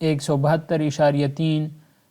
172.3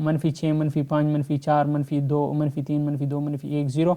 -6, -5, -4, -2, -3, -2, -1, 0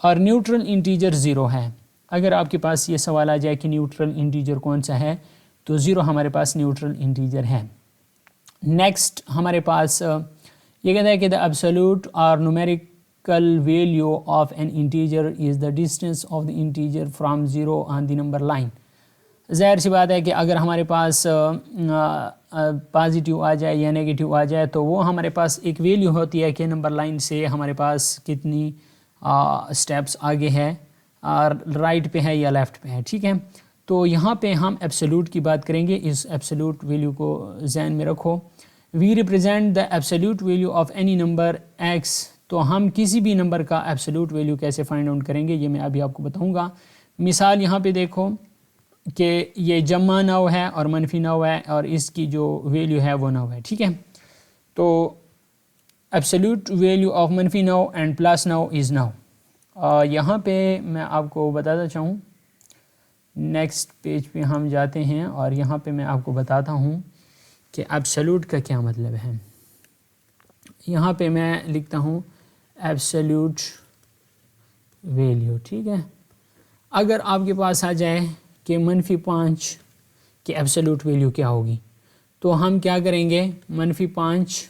اور neutral integer 0 ہے. اگر آپ کے پاس یہ سوال آ جائے کہ نیوٹرل انٹیجر کون سا ہے تو 0 ہمارے پاس نیوٹرل انٹیجر ہے. نیکسٹ ہمارے پاس یہ کہتا ہے کہ دا ایبسولوٹ اور numerical value of an integer is the distance of the integer from 0 on the number line. ظاہر سی بات ہے کہ اگر ہمارے پاس پازیٹیو آ جائے یا نیگیٹیو آ جائے تو وہ ہمارے پاس ایک ویلیو ہوتی ہے کہ نمبر لائن سے ہمارے پاس کتنی سٹیپس آگے ہے اور رائٹ پہ ہے یا لیفٹ پہ ہے. ٹھیک ہے, تو یہاں پہ ہم ایبسولوٹ کی بات کریں گے. اس ایبسولوٹ ویلیو کو ذہن میں رکھو. We represent the absolute value of any number X. تو ہم کسی بھی نمبر کا ایبسولوٹ ویلیو کیسے فائنڈ آؤٹ کریں گے یہ میں ابھی آپ کو بتاؤں گا. مثال یہاں پہ دیکھو کہ یہ جمع 9 ہے اور منفی 9 ہے اور اس کی جو ویلیو ہے وہ 9 ہے. ٹھیک ہے, تو ایبسولوٹ ویلیو آف منفی 9 اینڈ پلس 9 از 9. یہاں پہ میں آپ کو بتاتا چاہوں, نیکسٹ پیج پہ ہم جاتے ہیں اور یہاں پہ میں آپ کو بتاتا ہوں کہ ایبسولوٹ کا کیا مطلب ہے. یہاں پہ میں لکھتا ہوں ایبسولوٹ ویلیو. ٹھیک ہے, اگر آپ کے پاس آ جائے کہ منفی 5 کی ایبسولوٹ ویلیو کیا ہوگی تو ہم کیا کریں گے, منفی 5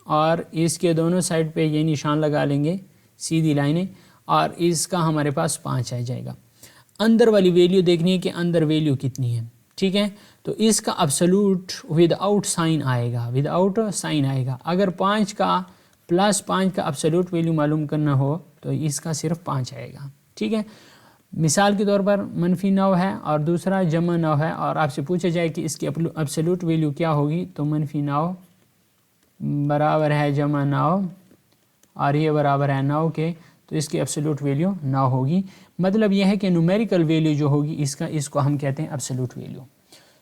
اور اس کے دونوں سائڈ پہ یہ نشان لگا لیں گے سیدھی لائنیں اور اس کا ہمارے پاس 5 آ جائے گا. اندر والی ویلیو دیکھنی ہے کہ اندر ویلیو کتنی ہے. ٹھیک ہے, تو اس کا ایبسولوٹ ود آؤٹ سائن آئے گا, ود آؤٹ سائن آئے گا. اگر 5 کا پلس 5 کا ایبسولوٹ ویلیو معلوم کرنا ہو تو اس کا صرف 5 آئے گا. ٹھیک ہے, مثال کے طور پر منفی 9 ہے اور دوسرا جمع 9 ہے اور آپ سے پوچھا جائے کہ اس کی ایبسولوٹ ویلیو کیا ہوگی تو منفی 9 برابر ہے جمع 9 اور یہ برابر ہے 9 کے, تو اس کی ایبسولوٹ ویلیو 9 ہوگی. مطلب یہ ہے کہ نومیریکل ویلیو جو ہوگی اس کو ہم کہتے ہیں ایبسولوٹ ویلیو.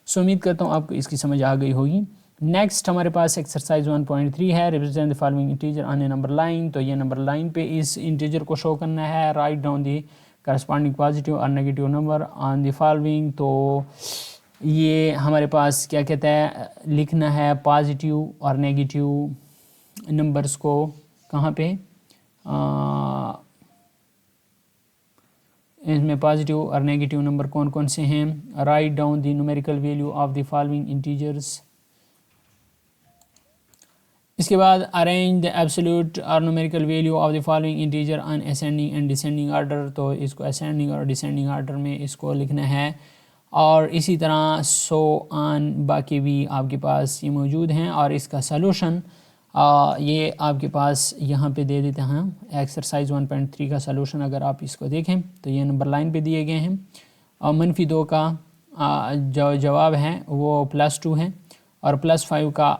سو امید کرتا ہوں آپ کو اس کی سمجھ آ گئی ہوگی. نیکسٹ ہمارے پاس ایکسرسائز 1.3 ہے, represent the following integer on a number line. تو یہ نمبر لائن پہ اس انٹیجر کو شو کرنا ہے. Write down the corresponding positive اور negative number on the following. تو یہ ہمارے پاس کیا کہتا ہے, لکھنا ہے پازیٹیو اور نیگیٹیو نمبرز کو کہاں پہ, اس میں پازیٹیو اور نیگیٹیو نمبر کون کون سے ہیں. Write down the numerical value of the following integers. اس کے بعد ارینج دی ایبسولوٹ اور numerical value of the following integer on ascending and descending order. تو اس کو اسینڈنگ اور ڈسینڈنگ آرڈر میں اس کو لکھنا ہے اور اسی طرح سو آن باقی بھی آپ کے پاس یہ موجود ہیں. اور اس کا سلوشن یہ آپ کے پاس یہاں پہ دے دیتے ہیں. ایکسرسائز 1.3 کا سلوشن اگر آپ اس کو دیکھیں تو یہ نمبر لائن پہ دیے گئے ہیں. اور منفی 2 کا جو جواب ہے وہ +2 ہے اور +5 کا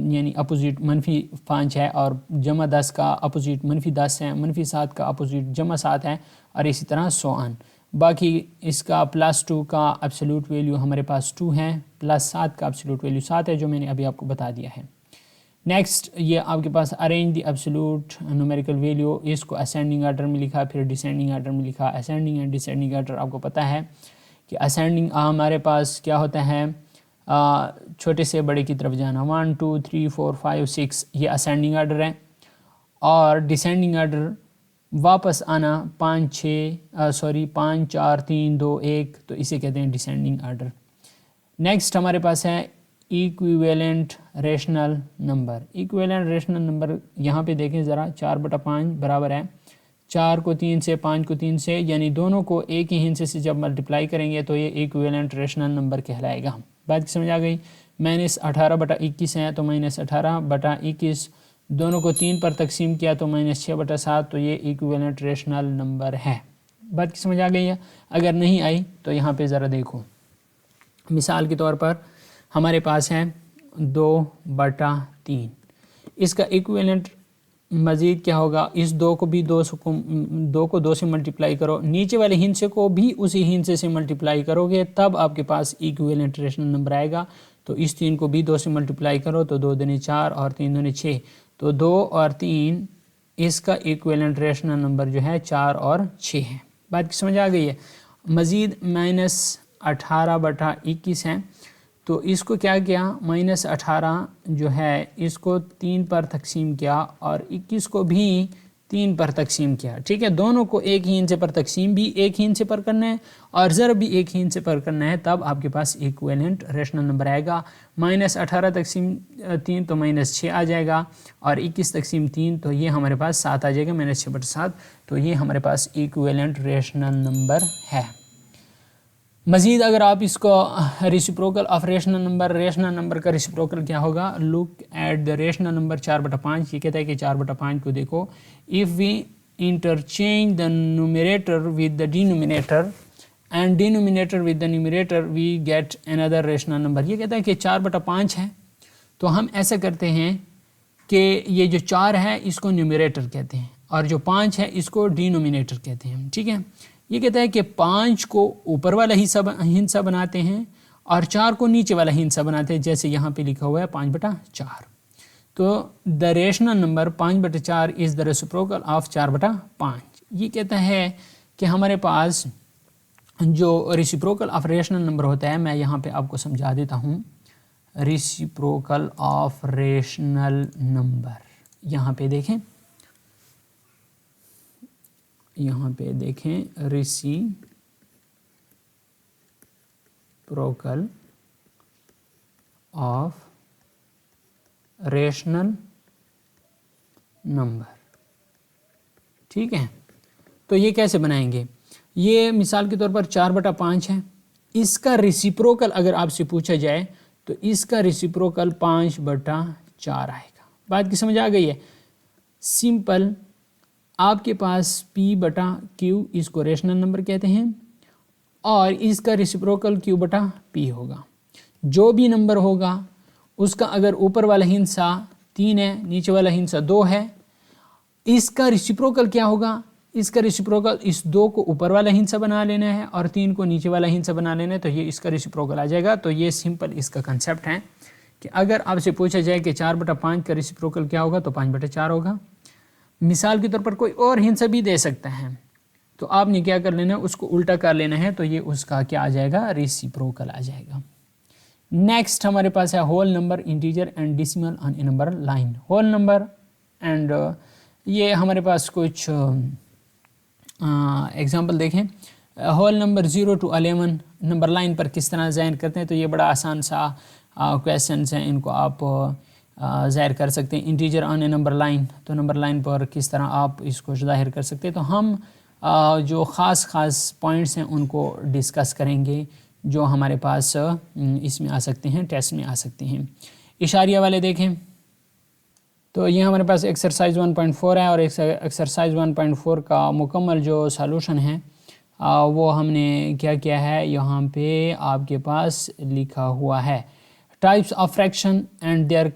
یعنی اپوزٹ منفی 5 ہے اور جمع 10 کا اپوزٹ منفی 10 ہے. منفی 7 کا اپوزٹ جمع 7 ہے اور اسی طرح سو آن. باقی اس کا +2 کا ایبسولوٹ ویلیو ہمارے پاس 2 ہے, +7 کا ایبسولوٹ ویلیو 7 ہے جو میں نے ابھی آپ کو بتا دیا ہے. نیکسٹ یہ آپ کے پاس arrange the absolute numerical value, اس کو اسینڈنگ آرڈر میں لکھا پھر ڈسینڈنگ آرڈر میں لکھا. اسینڈنگ اینڈ ڈسینڈنگ آرڈر آپ کو پتہ ہے کہ اسینڈنگ ہمارے پاس کیا ہوتا ہے, چھوٹے سے بڑے کی طرف جانا. 1 2 3 4 5 6 یہ اسینڈنگ آرڈر ہے اور ڈسینڈنگ آرڈر واپس آنا 5 4 3 2 1 تو اسے کہتے ہیں ڈسینڈنگ آرڈر. نیکسٹ ہمارے پاس ہے ایکویویلنٹ ریشنل نمبر. ایکویویلنٹ ریشنل نمبر یہاں پہ دیکھیں ذرا, 4/5 برابر ہے 4 کو 3 سے 5 کو 3 سے, یعنی دونوں کو ایک ہی ہندسے سے جب ملٹیپلائی کریں گے تو یہ ایکویویلنٹ ریشنل نمبر کہلائے گا. بات کی سمجھ آ گئی. -18/21 ہے تو -18/21 دونوں کو 3 پر تقسیم کیا تو -6/7 تو یہ ایکویویلنٹ ریشنل نمبر ہے. بات کی سمجھ آ گئی ہے. اگر نہیں آئی تو یہاں پہ ذرا دیکھو. مثال کے طور پر ہمارے پاس ہے 2/3. اس کا ایکویلنٹ مزید کیا ہوگا, اس 2 کو بھی 2 سے ملٹیپلائی کرو, نیچے والے ہندسے کو بھی اسی ہندسے سے ملٹیپلائی کرو گے تب آپ کے پاس ایکویلنٹ ریشنل نمبر آئے گا. تو اس 3 کو بھی 2 سے ملٹیپلائی کرو تو 2 دنے 4 اور 3 دنے 6 تو 2 اور 3 اس کا ایکویلنٹ ریشنل نمبر جو ہے 4 اور 6 ہے. بات کی سمجھ آ گئی ہے. مزید -18/21 ہے تو اس کو کیا کیا, -18 جو ہے اس کو 3 پر تقسیم کیا اور 21 کو بھی 3 پر تقسیم کیا. ٹھیک ہے, دونوں کو ایک ہی حصے پر تقسیم بھی ایک ہی حصے پر کرنا ہے اور ضرب بھی ایک ہی حصے پر کرنا ہے, تب آپ کے پاس ایکویلنٹ ریشنل نمبر آئے گا. -18 تقسیم 3 تو -6 آ جائے گا, اور 21 تقسیم 3 تو یہ ہمارے پاس 7 آ جائے گا, -6/7. تو یہ ہمارے پاس ایکویلنٹ ریشنل نمبر ہے. مزید اگر آپ اس کو ریسیپروکل آف ریشنل نمبر کا ریسیپروکل کیا ہوگا, look at the rational number 4/5. یہ کہتا ہے کہ 4/5 کو دیکھو, if we interchange the numerator with the denominator and denominator with the numerator we get another rational number. یہ کہتا ہے کہ 4/5 ہے, تو ہم ایسا کرتے ہیں کہ یہ جو 4 ہے اس کو نیومیریٹر کہتے ہیں اور جو 5 ہے اس کو ڈینومینیٹر کہتے ہیں. ٹھیک ہے, یہ کہتا ہے کہ 5 کو اوپر والا ہندسہ بناتے ہیں اور 4 کو نیچے والا ہندسہ بناتے ہیں, جیسے یہاں پہ لکھا ہوا ہے 5/4. تو دا rational number 5/4 is the reciprocal of 4/5. یہ کہتا ہے کہ ہمارے پاس جو ریسیپروکل آف ریشنل نمبر ہوتا ہے, میں یہاں پہ آپ کو سمجھا دیتا ہوں. ریسیپروکل آف ریشنل نمبر, یہاں پہ دیکھیں, ریسیپروکل آف ریشنل نمبر. ٹھیک ہے, تو یہ کیسے بنائیں گے؟ یہ مثال کے طور پر 4/5 ہے, اس کا ریسیپروکل اگر آپ سے پوچھا جائے تو اس کا ریسیپروکل 5/4 آئے گا. بات کی سمجھ آ گئی ہے؟ سمپل, آپ کے پاس P/Q اس کو ریشنل نمبر کہتے ہیں اور اس کا ریسیپروکل Q/P ہوگا. جو بھی نمبر ہوگا اس کا اگر اوپر والا ہندسہ 3 ہے, نیچے والا ہندسہ 2 ہے, اس کا ریسیپروکل کیا ہوگا؟ اس کا ریسیپروکل اس 2 کو اوپر والا ہندسہ بنا لینا ہے اور 3 کو نیچے والا ہندسہ بنا لینا ہے, تو یہ اس کا ریسیپروکل آ جائے گا. تو یہ سمپل اس کا کنسیپٹ ہے کہ اگر آپ سے پوچھا جائے کہ 4/5 کا ریسیپروکل کیا ہوگا تو 5/4 ہوگا. مثال کے طور پر کوئی اور ہندسہ بھی دے سکتا ہے, تو آپ نے کیا کر لینا ہے, اس کو الٹا کر لینا ہے, تو یہ اس کا کیا آ جائے گا؟ ریسیپروکل آ جائے گا. نیکسٹ ہمارے پاس ہے whole number, integer and decimal on a number line. Whole number and یہ ہمارے پاس کچھ ایگزامپل دیکھیں. Whole number 0 to 11 number line پر کس طرح ظاہر کرتے ہیں, تو یہ بڑا آسان سا کویسچنس ہیں, ان کو آپ ظاہر کر سکتے ہیں. Integer on a number line, تو نمبر لائن پر کس طرح آپ اس کو ظاہر کر سکتے ہیں. تو ہم جو خاص پوائنٹس ہیں ان کو ڈسکس کریں گے جو ہمارے پاس اس میں آ سکتے ہیں, ٹیسٹ میں آ سکتے ہیں. اشاریہ والے دیکھیں, تو یہ ہمارے پاس ایکسرسائز 1.4 ہے اور ایکسرسائز 1.4 کا مکمل جو سالوشن ہے وہ ہم نے کیا ہے, یہاں پہ آپ کے پاس لکھا ہوا ہے. Types of fraction and their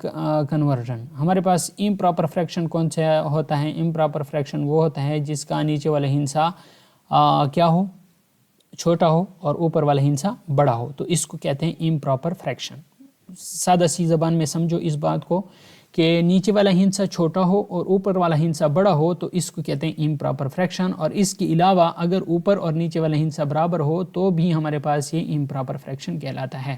conversion. ہمارے پاس امپراپر فریکشن کون سا ہوتا ہے؟ امپراپر فریکشن وہ ہوتا ہے جس کا نیچے والا ہندسہ کیا ہو؟ چھوٹا ہو اور اوپر والا ہندسہ بڑا ہو, تو اس کو کہتے ہیں امپراپر فریکشن. سادہ سی زبان میں سمجھو اس بات کو کہ نیچے والا ہندسہ چھوٹا ہو اور اوپر والا ہندسہ بڑا ہو تو اس کو کہتے ہیں امپراپر فریکشن. اور اس کے علاوہ اگر اوپر اور نیچے والا ہندسہ برابر ہو تو بھی ہمارے پاس یہ امپراپر فریکشن کہلاتا ہے.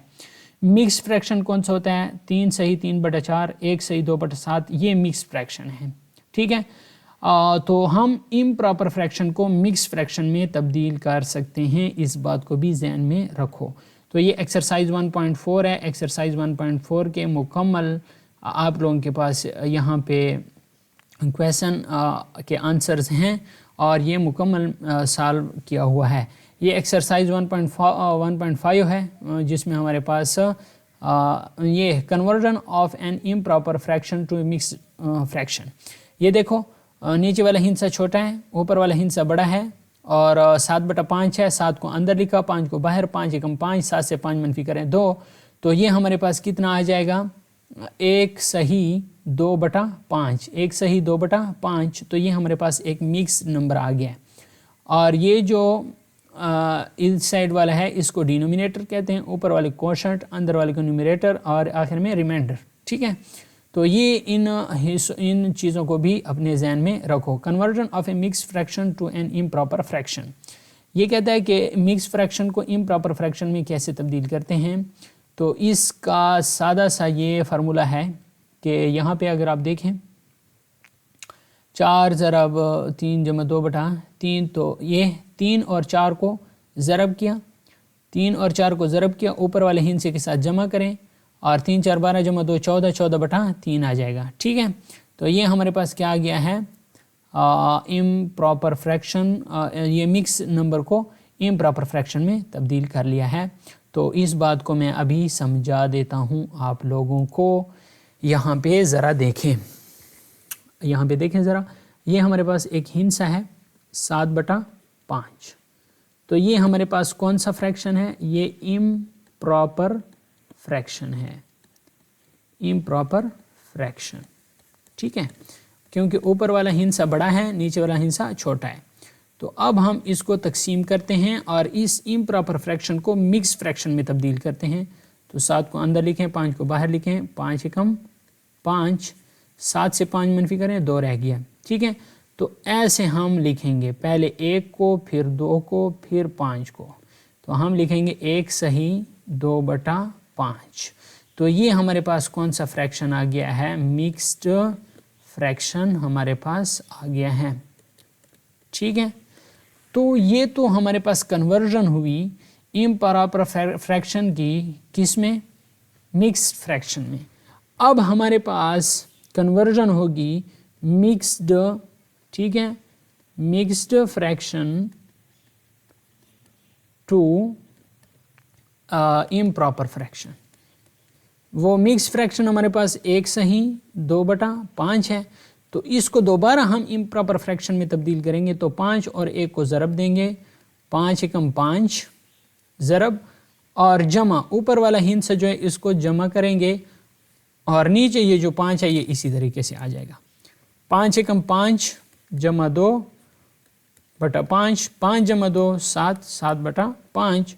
مکس فریکشن کون سا ہوتا ہے؟ 3 صحیح 3/4, 1 صحیح 2/7, یہ مکس فریکشن ہے. ٹھیک ہے, تو ہم امپراپر فریکشن کو مکس فریکشن میں تبدیل کر سکتے ہیں, اس بات کو بھی ذہن میں رکھو. تو یہ ایکسرسائز 1.4 ہے. ایکسرسائز 1.4 کے مکمل آپ لوگوں کے پاس یہاں پہ کویسچن کے آنسرز ہیں اور یہ مکمل سالو کیا ہوا ہے. یہ ایکسرسائز 1.5 ہے جس میں ہمارے پاس یہ conversion of an improper fraction to mix fraction. یہ دیکھو, نیچے والا ہندسہ چھوٹا ہے, اوپر والا ہندسہ بڑا ہے اور 7/5 ہے. 7 کو اندر لکھا, 5 کو باہر, 5 × 5, 7 سے 5 منفی کریں 2, تو یہ ہمارے پاس کتنا آ جائے گا؟ 1 صحیح 2/5, 1 صحیح 2/5, تو یہ ہمارے پاس ایک مکس نمبر آ گیا. اور یہ جو اس سائڈ والا ہے اس کو ڈینومینیٹر کہتے ہیں, اوپر والے کوشنٹ, اندر والے کو نیومیریٹر اور آخر میں ریمائنڈر. ٹھیک ہے, تو یہ ان چیزوں کو بھی اپنے ذہن میں رکھو. Conversion of a mix fraction to an improper fraction. یہ کہتا ہے کہ مکس فریکشن کو امپراپر فریکشن میں کیسے تبدیل کرتے ہیں. تو اس کا سادہ سا یہ فارمولا ہے کہ یہاں پہ اگر آپ دیکھیں, 4 ضرب 3 جمع 2 بٹا 3، تو یہ 3 اور 4 کو ضرب کیا، 3 اور 4 کو ضرب کیا، اوپر والے ہندسے کے ساتھ جمع کریں، اور 3 4 12 جمع 2 14، 14 بٹا 3 آ جائے گا، ٹھیک ہے۔ تو یہ ہمارے پاس کیا آ گیا ہے، امپراپر فریکشن، یہ مکس نمبر کو امپراپر فریکشن میں تبدیل کر لیا ہے۔ تو اس بات کو میں ابھی سمجھا دیتا ہوں آپ لوگوں کو۔ یہاں پہ ذرا دیکھیں، یہاں پہ دیکھیں ذرا، یہ ہمارے پاس ایک ہندسہ ہے 7/5، تو یہ ہمارے پاس کون سا فریکشن ہے، یہ امپراپر فریکشن ہے، امپراپر فریکشن، ٹھیک ہے، کیونکہ اوپر والا ہندسہ بڑا ہے، نیچے والا ہندسہ چھوٹا ہے۔ تو اب ہم اس کو تقسیم کرتے ہیں اور اس امپراپر فریکشن کو مکس فریکشن میں تبدیل کرتے ہیں۔ تو 7 کو اندر لکھیں، 5 کو باہر لکھیں، 5 × 5، 7 سے 5 منفی کریں، 2 رہ گیا، ٹھیک ہے۔ تو ایسے ہم لکھیں گے، پہلے 1 کو، پھر 2 کو، پھر 5 کو، تو ہم لکھیں گے 1/2/5۔ تو یہ ہمارے پاس کون سا فریکشن آ گیا ہے، مکسڈ فریکشن ہمارے پاس آ گیا ہے، ٹھیک ہے۔ تو یہ تو ہمارے پاس کنورژن ہوئی امپراپر فریکشن کی کس میں، مکسڈ فریکشن میں۔ اب ہمارے پاس کنورژن ہوگی مکسڈ، ٹھیک ہے، mixed fraction to improper fraction. وہ مکس فریکشن ہمارے پاس 1/2/5 ہے، تو اس کو دوبارہ ہم امپراپر فریکشن میں تبدیل کریں گے، تو 5 اور 1 کو ضرب دیں گے، 5 × 5 ضرب، اور جمع، اوپر والا ہندسہ جو ہے اس کو جمع کریں گے، اور نیچے یہ جو 5 ہے یہ اسی طریقے سے آ جائے گا، 5 × 5 جمع 2/5، 5 جمع 2 7، 7/5۔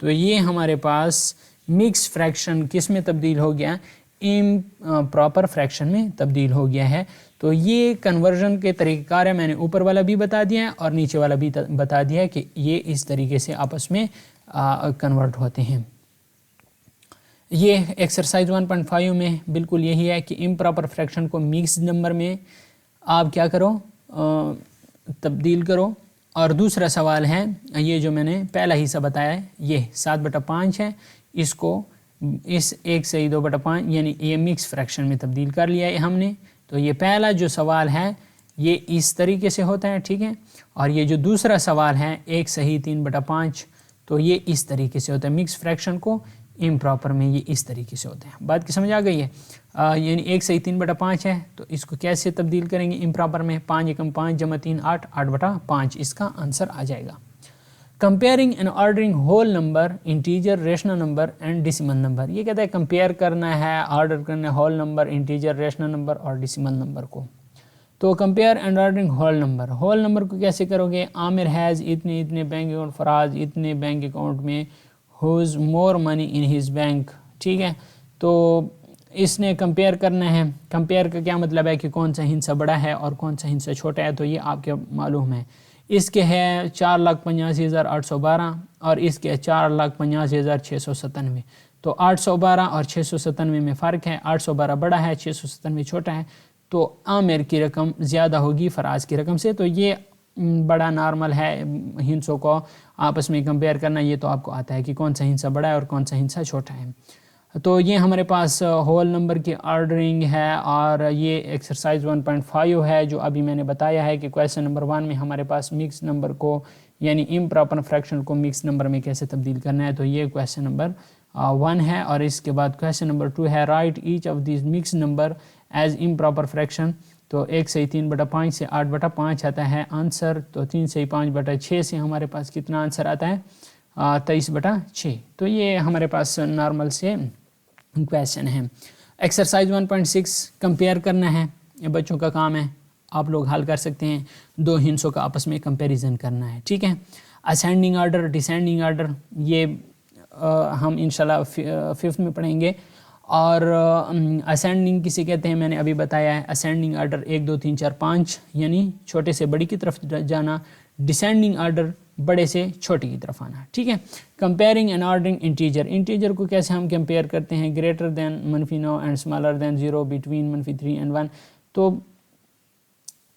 تو یہ ہمارے پاس مکس فریکشن کس میں تبدیل ہو گیا، امپراپر فریکشن میں تبدیل ہو گیا ہے۔ تو یہ کنورژن کے طریقہ کار ہے، میں نے اوپر والا بھی بتا دیا ہے اور نیچے والا بھی بتا دیا ہے کہ یہ اس طریقے سے آپس میں کنورٹ ہوتے ہیں۔ یہ ایکسرسائز 1.5 میں بالکل یہی ہے کہ امپراپر فریکشن کو مکس نمبر میں آپ کیا کرو، تبدیل کرو۔ اور دوسرا سوال ہے یہ جو میں نے پہلا حصہ بتایا ہے، یہ 7/5 ہے، اس کو اس 1/2/5 یعنی یہ مکس فریکشن میں تبدیل کر لیا ہے ہم نے۔ تو یہ پہلا جو سوال ہے یہ اس طریقے سے ہوتا ہے، ٹھیک ہے، اور یہ جو دوسرا سوال ہے 1/3/5، تو یہ اس طریقے سے ہوتا ہے، مکس فریکشن کو امپراپر میں یہ اس طریقے سے ہوتا ہے۔ بات کی سمجھ آ گئی ہے، یعنی 1/3/5 ہے، تو اس کو کیسے تبدیل کریں گے امپراپر میں، 5 × 5 جمع 3 8، 8/5 اس کا آنسر آ جائے گا۔ Comparing and ordering whole number, integer, rational number and decimal number. یہ کہتا ہے کمپیئر کرنا ہے، آرڈر کرنا ہے whole number, integer, rational number اور ڈیسیمل نمبر کو۔ تو compare and ordering whole number کو کیسے کرو گے، عامر ہیز اتنے بینک اکاؤنٹ، فراز اتنے بینک اکاؤنٹ میں، whose more money in his bank, ٹھیک ہے۔ تو اس نے کمپیئر کرنا ہے، کمپیئر کا کیا مطلب ہے کہ کون سا ہندسہ بڑا ہے اور کون سا ہندسہ چھوٹا ہے، تو یہ آپ کے معلوم ہے۔ اس کے ہے 4,85,812 اور اس کے 4,85,697، تو 812 اور 697 میں فرق ہے، 812 بڑا ہے، 697 چھوٹا ہے، تو عامر کی رقم زیادہ ہوگی فراز کی رقم سے۔ تو یہ بڑا نارمل ہے ہندسوں کو آپس میں کمپیئر کرنا، یہ تو آپ کو آتا ہے کہ کون سا ہندسہ بڑا ہے اور کون سا ہندسہ چھوٹا ہے۔ تو یہ ہمارے پاس ہول نمبر کی آرڈرنگ ہے، اور یہ ایکسرسائز 1.5 ہے جو ابھی میں نے بتایا ہے کہ کویسچن نمبر 1 میں ہمارے پاس مکس نمبر کو یعنی امپراپر فریکشن کو مکس نمبر میں کیسے تبدیل کرنا ہے، تو یہ کویسچن نمبر 1 ہے۔ اور اس کے بعد کویسچن نمبر 2 ہے right each of these mix number as improper friction, تو 1/3/5 سے 8/5 آتا ہے آنسر، تو 3/5/6 سے ہمارے پاس کتنا آنسر آتا ہے، 23/6۔ تو یہ ہمارے پاس نارمل سے کویسچن ہے۔ ایکسرسائز 1.6 کمپیئر کرنا ہے، یہ بچوں کا کام ہے، آپ لوگ حل کر سکتے ہیں، دو ہندسوں کا آپس میں کمپیریزن کرنا ہے، ٹھیک ہے۔ اسینڈنگ آرڈر، ڈیسینڈنگ آرڈر، یہ ہم انشاءاللہ 5th میں پڑھیں گے۔ اور اسینڈنگ کسے کہتے ہیں میں نے ابھی بتایا ہے، اسینڈنگ آرڈر 1 2 3 4 5 یعنی چھوٹے سے بڑی کی طرف جانا، ڈیسینڈنگ آرڈر بڑے سے چھوٹی کی طرف آنا، ٹھیک ہے۔ Comparing and ordering integer, integer کو کیسے ہم کمپیئر کرتے ہیں، greater than -9 and smaller than 0، between -3 and 1۔ تو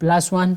+1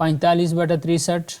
45/63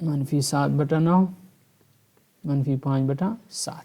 -7/9 -5/7।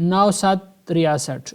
9 7 63,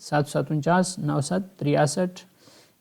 7 7 49, 9 7 63।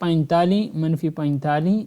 45 -45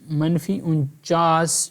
-49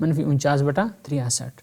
-49/63।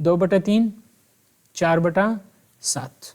2/3 4/7।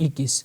21,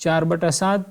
4/7,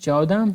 14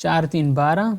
4 3 12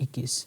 21।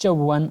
54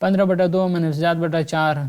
15/2 -7/4,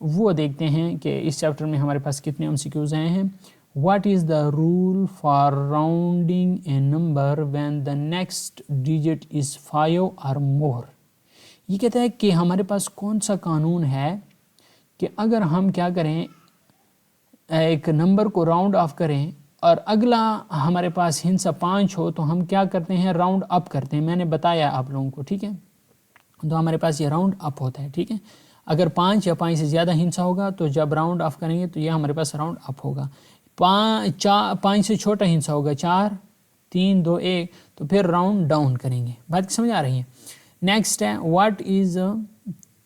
وہ دیکھتے ہیں کہ اس چیپٹر میں ہمارے پاس کتنے MCQs آئے ہیں. What is the rule for rounding a number when the next digit is 5 اور مور. یہ کہتا ہے کہ ہمارے پاس کون سا قانون ہے کہ اگر ہم کیا کریں ایک نمبر کو راؤنڈ آف کریں اور اگلا ہمارے پاس ہندسہ 5 ہو تو ہم کیا کرتے ہیں راؤنڈ اپ کرتے ہیں. میں نے بتایا آپ لوگوں کو, ٹھیک ہے, تو ہمارے پاس یہ راؤنڈ اپ ہوتا ہے, ٹھیک ہے. اگر 5 یا 5 سے زیادہ ہندسہ ہوگا تو جب راؤنڈ آف کریں گے تو یہ ہمارے پاس راؤنڈ اپ ہوگا. 5 سے چھوٹا ہندسہ ہوگا 4 3 2 1 تو پھر راؤنڈ ڈاؤن کریں گے. بات سمجھ آ رہی ہے. نیکسٹ ہے what is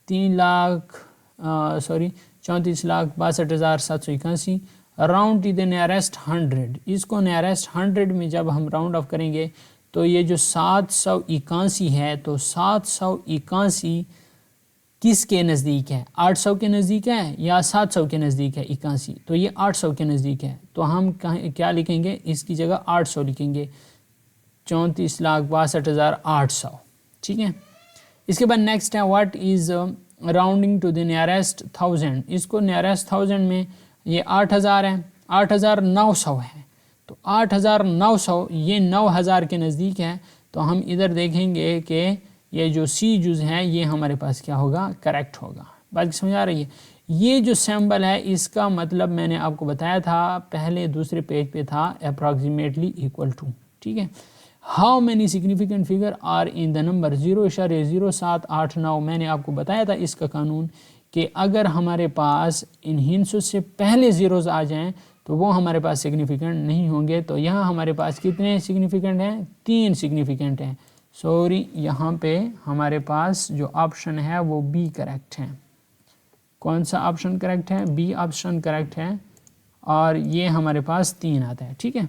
34,62,781 round to the nearest 100. اس کو نیئرسٹ 100 میں جب ہم راؤنڈ آف کریں گے تو یہ جو 781 ہے تو 781 کس کے نزدیک ہے؟ 800 کے نزدیک ہے یا 700 کے نزدیک ہے 81؟ تو یہ 800 کے نزدیک ہے. تو ہم کیا لکھیں گے؟ اس کی جگہ 800 لکھیں گے, 34,62,800, ٹھیک ہے. اس کے بعد نیکسٹ ہے what is rounding to the nearest 1000. اس کو نیئرسٹ 1000 میں یہ 8000 ہے, 8900 ہے. تو 8900 یہ 9000 کے نزدیک ہے. تو ہم ادھر دیکھیں گے کہ یہ جو سی جز ہے یہ ہمارے پاس کیا ہوگا؟ کریکٹ ہوگا. بات سمجھ آ رہی ہے. یہ جو سیمبل ہے اس کا مطلب میں نے آپ کو بتایا تھا پہلے دوسرے پیج پہ تھا اپروکسیمیٹلی ایکول ٹو, ٹھیک ہے. How many significant figure are in the number 0.0789. میں نے آپ کو بتایا تھا اس کا قانون کہ اگر ہمارے پاس ان ہندسوں سے پہلے زیروز آ جائیں تو وہ ہمارے پاس سگنیفیکنٹ نہیں ہوں گے. تو یہاں ہمارے پاس کتنے سگنیفیکنٹ ہیں؟ 3 سگنیفیکنٹ ہیں. سوری, یہاں پہ ہمارے پاس جو آپشن ہے وہ بی کریکٹ ہے. کون سا آپشن کریکٹ ہے؟ بی آپشن کریکٹ ہے, اور یہ ہمارے پاس 3 آتا ہے, ٹھیک ہے.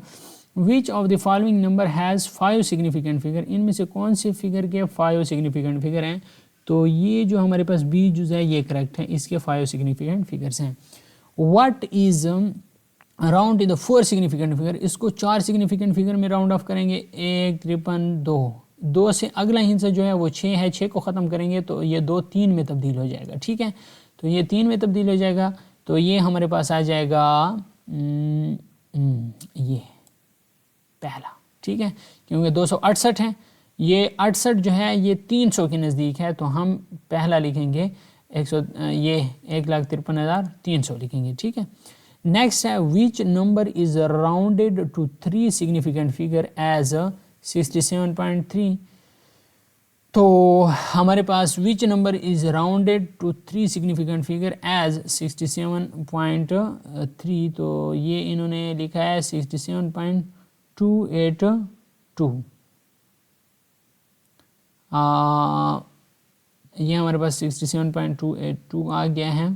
Which of the following number has 5 significant figure. ان میں سے کون سے فگر کے 5 سگنیفیکنٹ فگر ہیں؟ تو یہ جو ہمارے پاس بی جز ہے یہ کریکٹ ہے, اس کے 5 سگنیفیکنٹ فگرس ہیں. What is round in the 4 significant figure. اس کو 4 سگنیفیکنٹ فگر میں راؤنڈ آف کریں گے. 1 53 2. 2 سے اگلا ہندسہ جو ہے وہ 6 ہے, 6 کو ختم کریں گے تو یہ 2 3 میں تبدیل ہو جائے گا, ٹھیک ہے. تو یہ 3 میں تبدیل ہو جائے گا. تو یہ ہمارے پاس آ جائے گا یہ پہلا, ٹھیک ہے, کیونکہ 268 ہیں. یہ 68 جو ہے یہ 300 کے نزدیک ہے. تو ہم پہلا لکھیں گے یہ 1,53,300 لکھیں گے, ٹھیک ہے. نیکسٹ ہے which number is rounded to 3 significant figure as 67.3. تو ہمارے پاس which number is rounded to 3 significant figure as 67.3. تو یہ انہوں نے لکھا ہے 67.282. یہ ہمارے پاس 67.282 آ گیا ہے.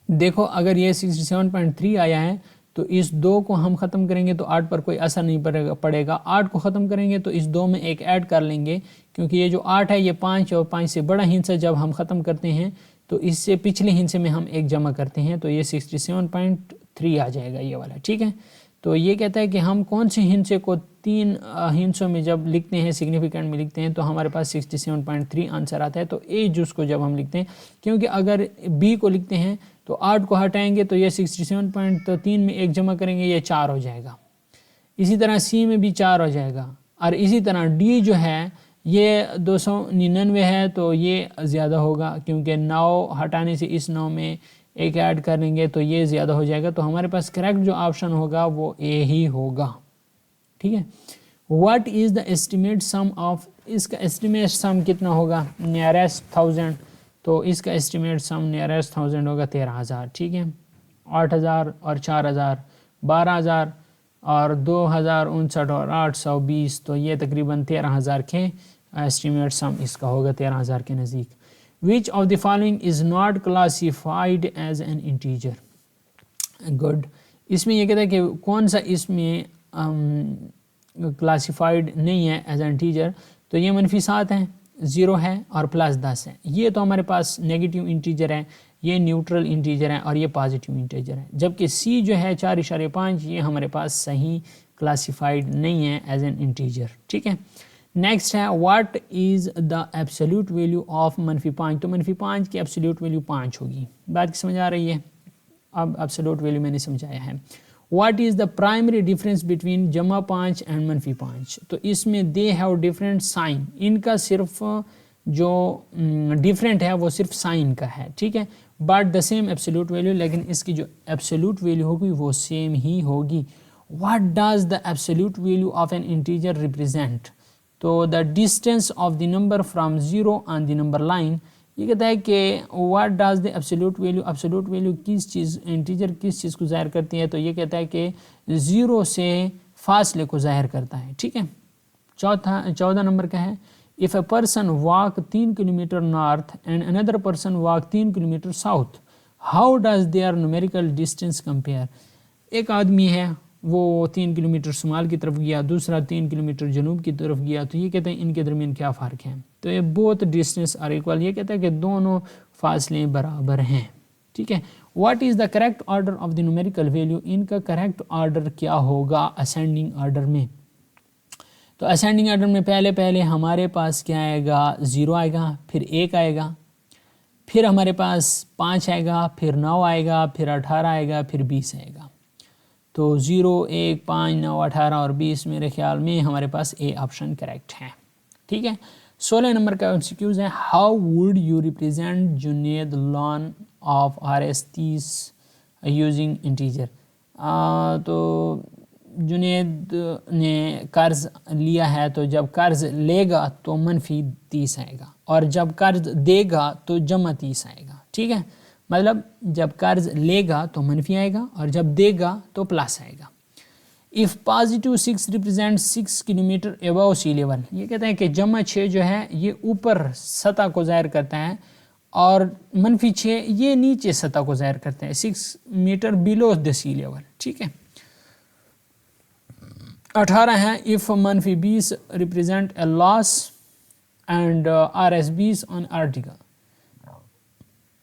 دیکھو اگر یہ 67.3 آیا ہے تو اس 2 کو ہم ختم کریں گے تو 8 پر کوئی اثر نہیں پڑے گا. 8 کو ختم کریں گے تو اس 2 میں ایک ایڈ کر لیں گے, کیونکہ یہ جو 8 ہے یہ 5 اور 5 سے بڑا ہندسہ جب ہم ختم کرتے ہیں تو اس سے پچھلے ہندسے میں ہم ایک جمع کرتے ہیں تو یہ 67.3 آ جائے گا یہ والا, ٹھیک ہے. تو یہ کہتا ہے کہ ہم کون سے ہندسے کو 3 ہندسوں میں جب لکھتے ہیں سگنیفیکنٹ میں لکھتے ہیں تو ہمارے پاس 67.3 آنسر آتا ہے. تو اے جز کو جب ہم لکھتے ہیں, کیونکہ اگر بی کو لکھتے ہیں تو 8 کو ہٹائیں گے تو یہ 67.3 میں ایک جمع کریں گے یہ 4 ہو جائے گا. اسی طرح سی میں بھی 4 ہو جائے گا. اور اسی طرح ڈی جو ہے یہ 299 ہے تو یہ زیادہ ہوگا, کیونکہ 9 ہٹانے سے اس 9 میں ایک ایڈ کریں گے تو یہ زیادہ ہو جائے گا. تو ہمارے پاس کریکٹ جو آپشن ہوگا وہ اے ہی ہوگا, ٹھیک ہے. What is the estimate sum of. اس کا ایسٹیمیٹ سم کتنا ہوگا؟ نیئرسٹ 1000. تو اس کا ایسٹیمیٹ سم نیئرسٹ 1000 ہوگا 13000, ٹھیک ہے. 8000 اور 4000 12000 اور 2059 اور 820. تو یہ تقریباً 13000 کے ایسٹیمیٹ سم اس کا ہوگا 13000 کے نزدیک. Which of the following is not classified as an integer? Good. اس میں یہ کہتا ہے کہ کون سا اس میں کلاسیفائڈ نہیں ہے ایز این انٹیجر. تو یہ -7 ہیں, 0 ہے اور +10 ہے. یہ تو ہمارے پاس نیگیٹیو انٹیجر ہے, یہ نیوٹرل انٹیجر ہے اور یہ پازیٹیو انٹیجر ہے. جبکہ سی جو ہے 4.5 یہ ہمارے پاس صحیح کلاسیفائڈ نہیں ہے ایز این انٹیجر, ٹھیک ہے. نیکسٹ ہے what is the absolute value of -5، تو -5 کی ایبسلیوٹ ویلیو 5 ہوگی. بات کی سمجھ آ رہی ہے؟ اب ایبسلیوٹ ویلیو میں نے سمجھایا ہے. What is the primary difference between -5 and -5، تو اس میں دے ہیو ڈفرینٹ سائن، ان کا صرف جو ڈفرینٹ ہے وہ صرف سائن کا ہے، ٹھیک ہے، but the same absolute value, لیکن اس کی جو ایبسلیوٹ ویلیو ہوگی وہ سیم ہی ہوگی. What does the absolute value of an integer represent, تو the distance of the number from 0 on the number line. یہ کہتا ہے کہ what does the absolute value, absolute value کس چیز، انٹیجر کس چیز کو ظاہر کرتی ہے، تو یہ کہتا ہے کہ 0 سے فاصلے کو ظاہر کرتا ہے، ٹھیک ہے. 14 نمبر کا ہے if a person walk 3 kilometre north and another person walk 3 kilometre south, how does their numerical distance compare. ایک آدمی ہے وہ 3 کلومیٹر شمال کی طرف گیا، دوسرا 3 کلومیٹر جنوب کی طرف گیا، تو یہ کہتے ہیں ان کے درمیان کیا فرق ہے، تو یہ both distance are equal، یہ کہتا ہے کہ دونوں فاصلے برابر ہیں، ٹھیک ہے. what is the correct order of the numerical value، ان کا کریکٹ آرڈر کیا ہوگا ascending آرڈر میں. تو اسینڈنگ آرڈر میں پہلے ہمارے پاس کیا آئے گا، 0 آئے گا، پھر 1 آئے گا، پھر ہمارے پاس 5 آئے گا، پھر 9 آئے گا، پھر 18 آئے گا، پھر 20 آئے گا. تو 0 1 5 9 18 اور 20 میرے خیال میں ہمارے پاس اے آپشن کریکٹ ہے، ٹھیک ہے. 16 نمبر کا ایمسیکیوز ہے how would you represent Junaid loan of RS 30 using integer. تو جنید نے قرض لیا ہے، تو جب قرض لے گا تو -30 آئے گا، اور جب قرض دے گا تو -30 آئے گا، ٹھیک ہے. مطلب جب قرض لے گا تو منفی آئے گا، اور جب دے گا تو پلس آئے گا. if positive 6 represents 6 kilometre above sea level، یہ کہتے ہیں کہ -6 جو ہے یہ اوپر سطح کو ظاہر کرتا ہے، اور -6 یہ نیچے سطح کو ظاہر کرتا ہے، 6 metre below the sea level، ٹھیک ہے. 18 ہے if -20 represent a loss and RS 20 on article,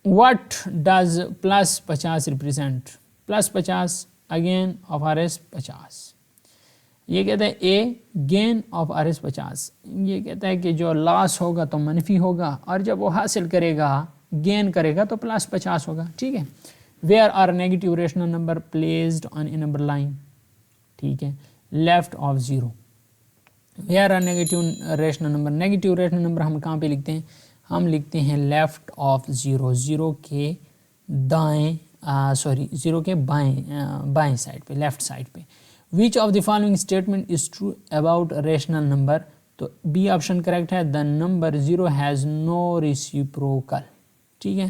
what does +50 represent. +50 again of RS 50، یہ کہتا ہے A gain of RS 50، یہ کہتا ہے کہ جو لاس ہوگا تو منفی ہوگا، اور جب وہ حاصل کرے گا گین کرے گا تو +50 ہوگا، ٹھیک ہے. where are negative rational number placed on a number line، ٹھیک ہے، left of 0. where are negative rational number، negative rational number ہم کہاں پہ لکھتے ہیں، ہم لکھتے ہیں لیفٹ آف 0، 0 کے دائیں 0 کے بائیں سائڈ پہ، لیفٹ سائڈ پہ. which of the following statement is true about rational number، تو بی آپشن کریکٹ ہے، the number 0 has no reciprocal، ٹھیک ہے.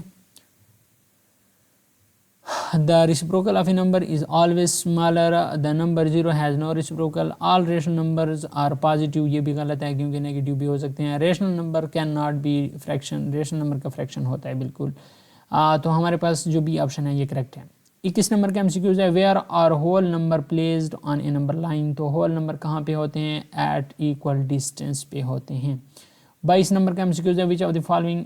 the reciprocal of a number is always smaller، the number 0 has no reciprocal، all rational numbers are positive، یہ بھی غلط ہے کیونکہ negative بھی ہو سکتے ہیں. rational number can not be fraction، rational number کا فریکشن ہوتا ہے بالکل. تو ہمارے پاس جو بھی آپشن ہے یہ کریکٹ ہے. 21 نمبر کا MCQ ہے where are whole number placed on a number line، تو whole number کہاں پہ ہوتے ہیں، at equal distance پہ ہوتے ہیں. 22 نمبر کا MCQ ہے which of the following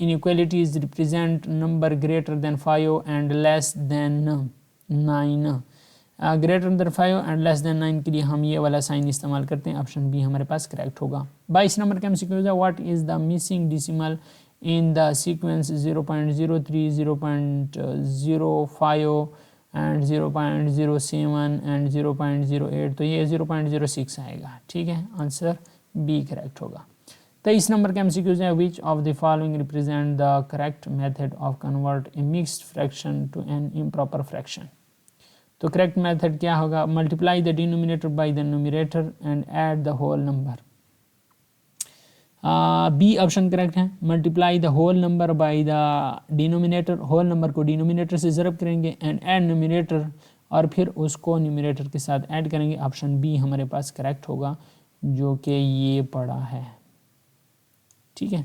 inequalities represent number greater than 5 and less than 9، greater than 5 and less than 9 کے لیے ہم یہ والا سائن استعمال کرتے ہیں، آپشن بی ہمارے پاس کریکٹ ہوگا. 22 نمبر کا MCQ ہے what is the missing decimal in the sequence 0.03 0.05 and 0.07 and 0.08، تو یہ 0.06 آئے گا، ٹھیک ہے، آنسر بی کریکٹ ہوگا. 23 نمبر کا MCQ ہے which of the following represent the correct method of convert a mixed fraction to an improper fraction، تو correct method کیا ہوگا، multiply the denominator by the numerator and add the whole number. B option correct ہے، multiply the whole number by the denominator, whole number کو denominator سے ضرب کریں گے، and add نومینیٹر، اور پھر اس کو نیومینیٹر کے ساتھ ایڈ کریں گے. آپشن بی ہمارے پاس کریکٹ ہوگا جو کہ یہ پڑا ہے، ٹھیک ہے.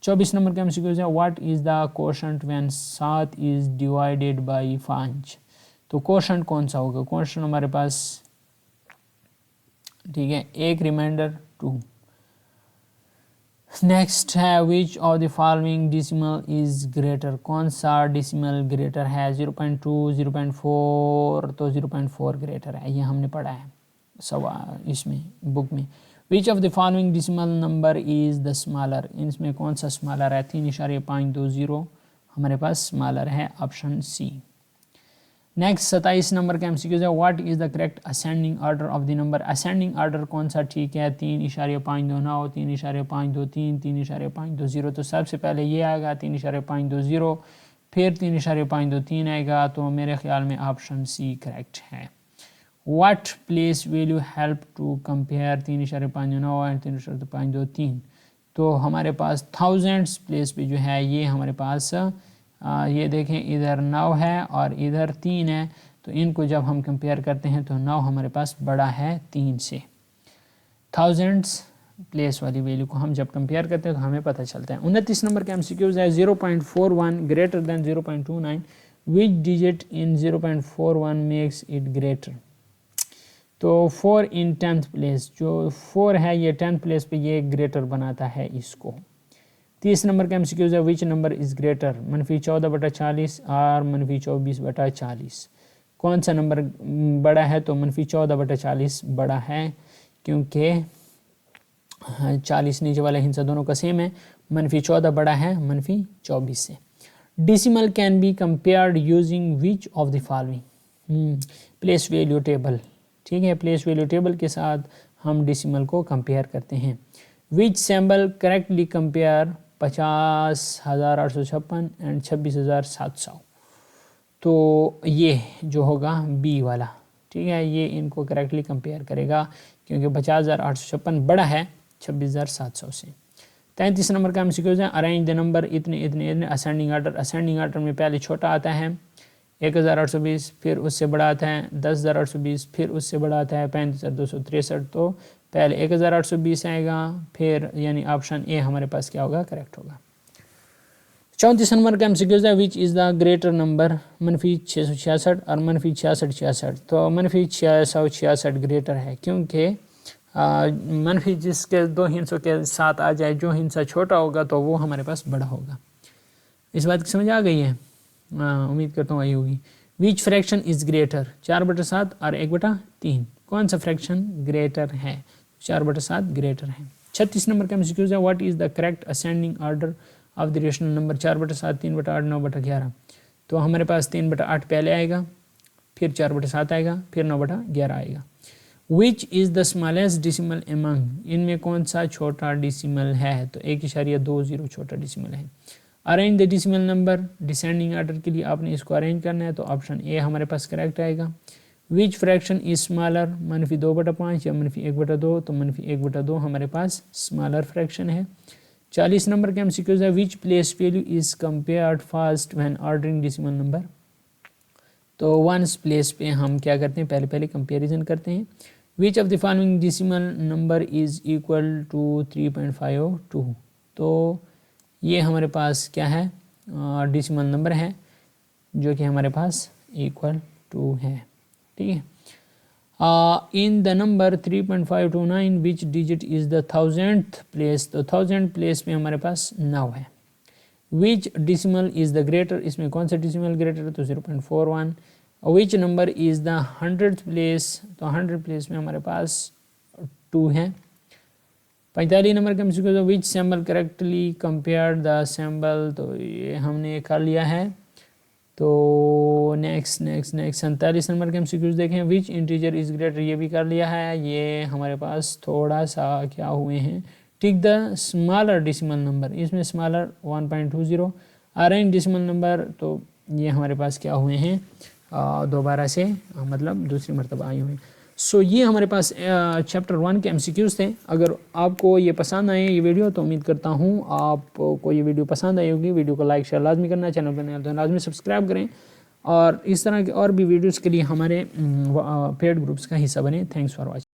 24 نمبر کا MCQ ہے what is the quotient when 7 is divided by 5، تو کوشنٹ کون سا ہوگا، کوشنٹ ہمارے پاس، ٹھیک ہے، ایک ریمائنڈر 2. نیکسٹ ہے which of the following decimal is greater، کون سا ڈیسیمل گریٹر ہے، 0.2 0.4، تو 0.4 گریٹر ہے، یہ ہم نے پڑھا ہے اس میں بک میں. Which of the following decimal number is the smaller, اس میں کون سا اسمالر ہے؟ 3.520 ہمارے پاس اسمالر ہے، آپشن سی۔ نیکسٹ 27 نمبر کا MCQ ہے، what is the correct ascending order of the number? Ascending order کون سا ٹھیک ہے؟ 3.529 3.523 3.520، تو سب سے پہلے یہ آئے گا 3.520، پھر 3.523 آئے گا، تو میرے خیال میں آپشن سی کریکٹ ہے۔ What place value help to compare 3.529 and 3.523، تو ہمارے پاس تھاؤزینڈس پلیس پہ جو ہے یہ ہمارے پاس یہ دیکھیں ادھر 9 ہے اور ادھر 3 ہے، تو ان کو جب ہم کمپیئر کرتے ہیں تو 9 ہمارے پاس بڑا ہے 3 سے۔ تھاؤزینڈس پلیس والی ویلیو کو ہم جب کمپیئر کرتے ہیں تو ہمیں پتہ چلتا ہے۔ 29 نمبر کا MCQ ہے، 0.41 greater than 0.29، which digit in 0.41 makes it greater? تو 4 ان 10th پلیس، جو 4 ہے یہ 10th پلیس پہ یہ گریٹر بناتا ہے اس کو۔ 30 نمبر کا MCQ ہے، وچ نمبر از گریٹر؟ -14/40 اور -24/40، کون سا نمبر بڑا ہے؟ تو -14/40 بڑا ہے، کیونکہ 40 نیچے والا ہندسہ دونوں کا سیم ہے، -14 بڑا ہے -24 سے۔ Decimal can be compared using which of the following? Place value table, ٹھیک ہے، پلیس ویلیو ٹیبل کے ساتھ ہم ڈیسیمل کو کمپیئر کرتے ہیں۔ وچ سیمبل کریکٹلی کمپیئر 50,856 اینڈ 26,700، تو یہ جو ہوگا بی والا، ٹھیک ہے، یہ ان کو کریکٹلی کمپیئر کرے گا کیونکہ 50,856 بڑا ہے 26,700 سے۔ 33 نمبر کا MCQ ہے، ارینج دا نمبر اتنے اسینڈنگ آرڈر۔ اسینڈنگ آرڈر میں پہلے چھوٹا آتا ہے 1,820، پھر اس سے بڑا آتا ہے 10,820، پھر اس سے بڑا آتا ہے 35,263، تو پہلے 1,820 آئے گا، پھر یعنی آپشن اے ہمارے پاس کیا ہوگا؟ کریکٹ ہوگا۔ 34 نمبر کا MCQ ہے، وچ از دا گریٹر نمبر؟ -666 اور -6666، تو -666 گریٹر ہے، کیونکہ منفی جس کے 2 ہندسوں کے ساتھ آ جائے، جو ہندسہ چھوٹا ہوگا تو وہ ہمارے پاس بڑا ہوگا۔ اس بات کی سمجھ آ گئی ہے؟ امید کرتا ہوں آئی ہوگی۔ وچ فریکشن از گریٹر؟ 4/7 اور 1/3، کون سا فریکشن گریٹر ہے؟ 4/7 گریٹر ہے۔ 36 نمبر کا MCQ ہے، what is the correct ascending order of the rational number? 4/7 3/8 9/11، تو ہمارے پاس 3/8 پہلے آئے گا، پھر 4/7 آئے گا، پھر 9/11 آئے گا۔ وچ از دا اسمالسٹ ڈیسیمل امنگ؟ ان میں کون سا چھوٹا ڈیسیمل ہے؟ تو 1.20 چھوٹا ڈیسیمل ہے۔ Arrange the decimal number? Descending order کے لیے آپ نے اس کو ارینج کرنا ہے، تو آپشن اے ہمارے پاس کریکٹ آئے گا۔ وچ فریکشن از اسمالر؟ -2/5 یا -1/2، تو -1/2 ہمارے پاس اسمالر فریکشن ہے۔ 40 نمبر کا MCQ ہے، which place value is compared first when ordering decimal number? تو 1 پلیس پہ ہم کیا کرتے ہیں؟ پہلے کمپیریزن کرتے ہیں۔ Which of the following decimal number is equal to 3.502، تو یہ ہمارے پاس کیا ہے؟ ڈیسیمل نمبر ہے جو کہ ہمارے پاس ایکول ٹو ہے، ٹھیک ہے۔ In the number 3.529 which digit is the 1000th place? تو 1000 پلیس میں ہمارے پاس 9 ہے۔ وچ ڈیسیمل از دا گریٹر؟ اس میں کون سا ڈیسیمل گریٹر ہے؟ تو 0.41۔ Which number is the 100th place? تو 100 پلیس میں ہمارے پاس 2 ہے۔ 45 نمبر کا MCQ ہے، which symbol correctly compare the symbol? تو یہ ہم نے کر لیا ہے۔ تو نیکسٹ 47 نمبر کے MCQ دیکھیں، وچ انٹیجر از گریٹر؟ یہ بھی کر لیا ہے، یہ ہمارے پاس تھوڑا سا کیا ہوئے ہیں، ٹک دا اسمالر ڈیسیمل نمبر؟ اس میں اسمالر 1.20۔ Arrange decimal number? تو یہ ہمارے پاس کیا ہوئے ہیں، دوبارہ سے مطلب دوسری مرتبہ آئے ہوئے ہیں۔ سو یہ ہمارے پاس چیپٹر 1 کے MCQs تھے۔ اگر آپ کو یہ پسند آئے یہ ویڈیو تو امید کرتا ہوں آپ کو یہ ویڈیو پسند آئی ہوگی۔ ویڈیو کو لائک شیئر لازمی کرنا، چینل کو لازمی سبسکرائب کریں، اور اس طرح کے اور بھی ویڈیوز کے لیے ہمارے پیڈ گروپس کا حصہ بنیں۔ Thanks for watching.